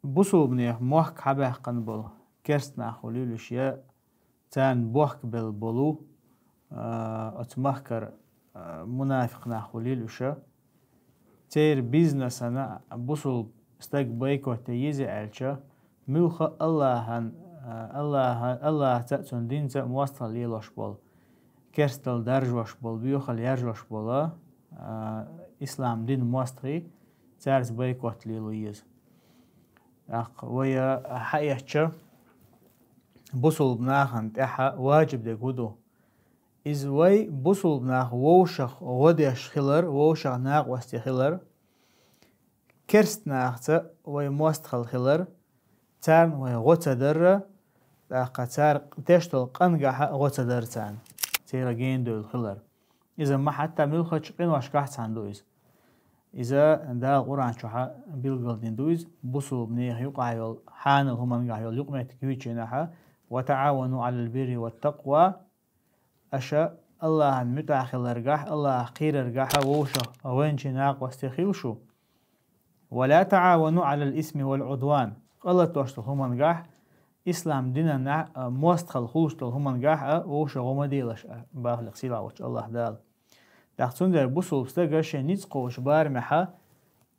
بوصل بنيه موحك حبه قنبل كرسنا خليل الأشياء تان بوحك بالبلو أتمهكر منافق نخليل الأشياء تير بيزنس أنا بوصل استيق بيكو تيزي ألشا ملخ الله تأتون دين تا موصل ليلوش بول كرستل درجوش بول بيوخل يرجوش بولا إسلام دين موصلي تارز بيكو تليلو يز ويا حقيقة بوصل بناخن تحا واجب دي قدو إز وي بوصل بناخ ووشخ غديش خلر ووشخ ناق وستي خلر كرست ناخت وي موستخل خلر تان وي غوتا در داقا تار تشتل قنقح غوتا در تان تيرا جين دول خلر إذا ما حتى ملخة شقين واشكاح تان دويز إذا دا القرآن شوحا بيلقل دين دويز بوصل بنيه يقع يول حان الهمان قع يول يقمت كويتشيناها وتعاونوا على البر والتقوى أشا الله متاخل رجح الله خير رجح ووشة وين شناق واستخيلشو ولا تعاونوا على الإثم والعدوان الله توشتل هم نجح إسلام ديننا موستخل خوشتل هم نجح ووشة ومديلش باخلق سيلا وش الله دال داخلون در بوصل بستجش نيتقوش بارمحة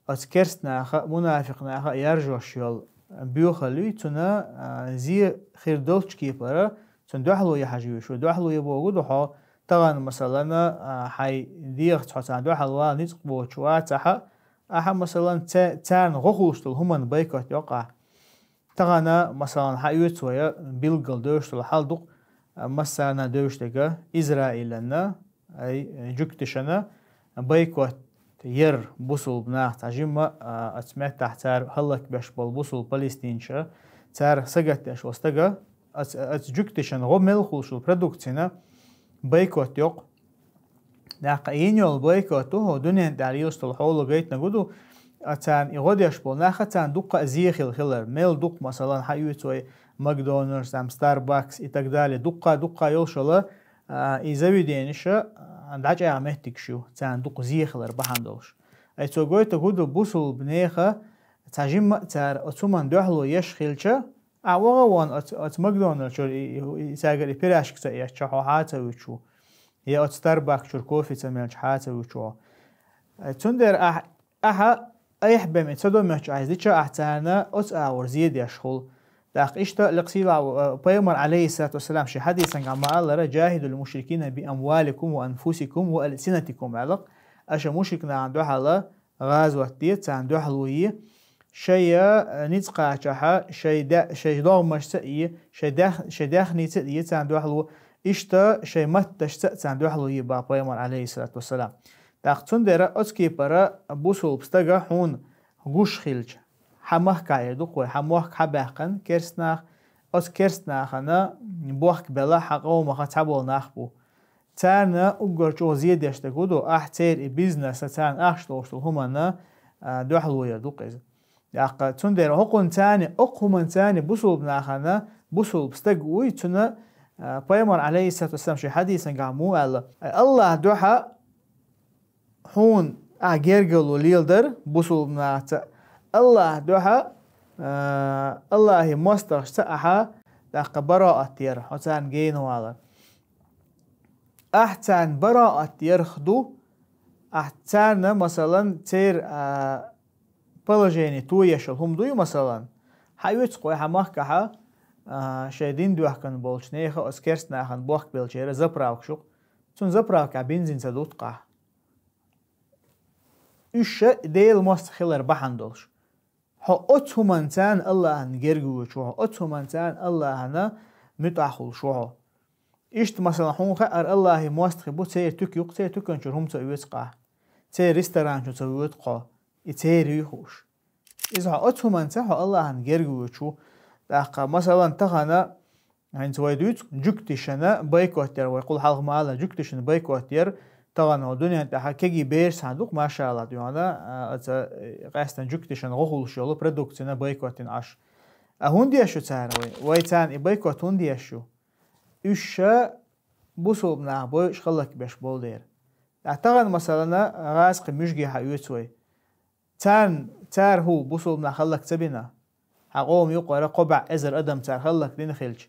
أتكرسنا خ منافقنا خ يرجوش يول بيوخلي تنا زي خير دولش كيبرة تن دحلو يحجي شو دحلو يبغو دحى طبعا مثلا حي ديخ تحسن دحلو نيتقبو شواتها أحد مثلا تان غخوشتل هم بيكات يقع طبعا مثلا حيوت ويا بيلقل دوشتل حالدق مثلا دوشتك إسرائيل لنا أي جكتشنا بيكات ير بوصل بناخ تجمع أسمعت تحتار هلك باش بالبوصل فلسطينشة تار سجتش واستجا أتجكتشن غمل خلص البرودكتنا بيكوت يق ناقينيو البيكوت هو دنيا داريوس الحول جيت نقوله أتان يغوديش بالناخ أتان دقة زيخ الخلر ميل دق مثلا حيوتوي ماكدونالدز أم ستاربكس إتقدالي دقة يوصل إذا بدينشة عند عجة عمتك شو تان دق زيخ الأربعة أي توجوي تقوله بوصل بنيخة تجمع تار أتومن دحلو يشخلشة أوغوان أت ماكدونالدز شو يساقر يبيراشك تأيش شحو حاتا ويشو يا أت ستاربكس شو كوفي تملش حاتا ويشو تندر أيح بمن تدو مش عايز ديشة أحتانا أت أور زيد يشخل داق إشتا لقصيلا بيمر عليه الصلاة والسلام شي حديثا عما الله جاهدوا المشركين بأموالكم وأنفسكم وألسنتكم علق أشا مشركنا عنده حلا غازوة ديت عنده حلوية شيء نتقع شحا شيء ضامش سئي شيء داخني سئي عنده حلو إشتا شيء متش سئ عنده حلوية بيمر عليه الصلاة والسلام داقتون درا أتكي برا بوصل بستجا حون غوش خيلج حماه كايدوق وحماه حباقن كرسناخ أت كرسناخ أنا بوحك بلا حقو ما خطبول ناخبو تانا أقرجو زيادة يشتغلو أحتير بيزنس تان أشتغل همنا دوحلو يدوق إذا ياق تندر حقن تاني أقهم تاني بوصل بناخنا بوصل بستجوي تنا بيمر عليه الصلاة والسلام شي حديث قامو الله دوحة حون أجرجلو ليلدر بوصل بناخت الله دوحة الله مستر سأحا داق براءة تير حسان جينو هذا أحسن براءة يرخدو أحسن مثلا تير بلجيني تو يشل هم دوي مثلا حيوت قوي حماكها شايدين دوح كان بولشنيخه اسكرسنا خان بوخ بلجيرا زبراوك شو تون زبراوك بنزين سدوتقع إيش ديل مستخيل بحندلش ها أتهم إنسان الله نجرجو شو أتهم إنسان الله هنا متأخل شو إيش مثلا حون خير الله موستخ بو تير تك يق تير تكن شو هم تسويتقع تير ريستوران شو تسويتقع تير يخوش إذا أتهم إنسان الله نجرجو شو دقة مثلا تغنا عند سويدوت جكتشنا بايكوتير ويقول حلق معنا جكتشنا بايكوتير طبعا الدنيا تحكي بيرس عندك ما شاء الله ديانا قاستن جكتشن غول شغل برودكتنا بايكوتين عش هوندي شو تانوي ويتان بايكوت هوندي شو إيش بوصلنا بايش خلك باش بولدير اعتقد مثلا راسق مشجي حيوتوي تار هو بوصلنا خلك تبينا حقوم يقرا قبع ازر ادم ترخلك دين خلج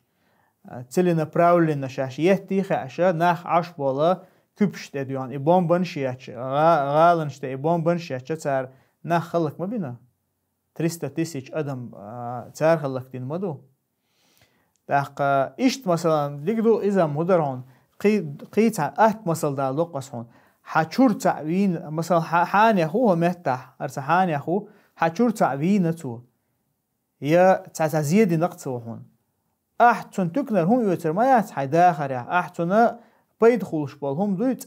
تلنا براولنا شاش يهتي خاشا ناخ عش بولا كبشت اديون ابون بنشياتش غالنشت ابون بنشياتش تار ناخ خلك ما بينا 300,000 ادم تار خلك دين مدو داق اشت مثلا ديقدو اذا مدرون قيت اهت مثل دا لقص هون حچور تعوين مثلا حان يخو مهتح ارس حان يخو حچور تعوين تو يا تعزيد نقص هون احتن تكنر هم يوتر ما يات حدا خريا احتن بيد خلوش بال هم دويت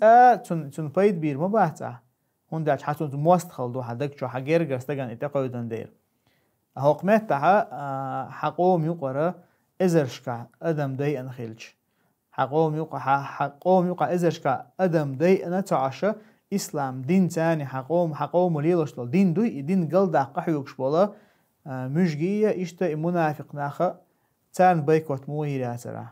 تن بيد بير ما باتا هون داش حتن موست خلدو حدك جو حغير گستگان اتقايدن دير هوق مهتح حقوم يقرا ازرشكا ادم دي ان خيلج حقوم يقع ازرشكا ادم دي ان تعشى اسلام دين تاني حقوم ليلوشتل دين دوي دين قلدا قحيوكش بولا مشجية اشتا منافق ناخا تان بيكوت موهي راترا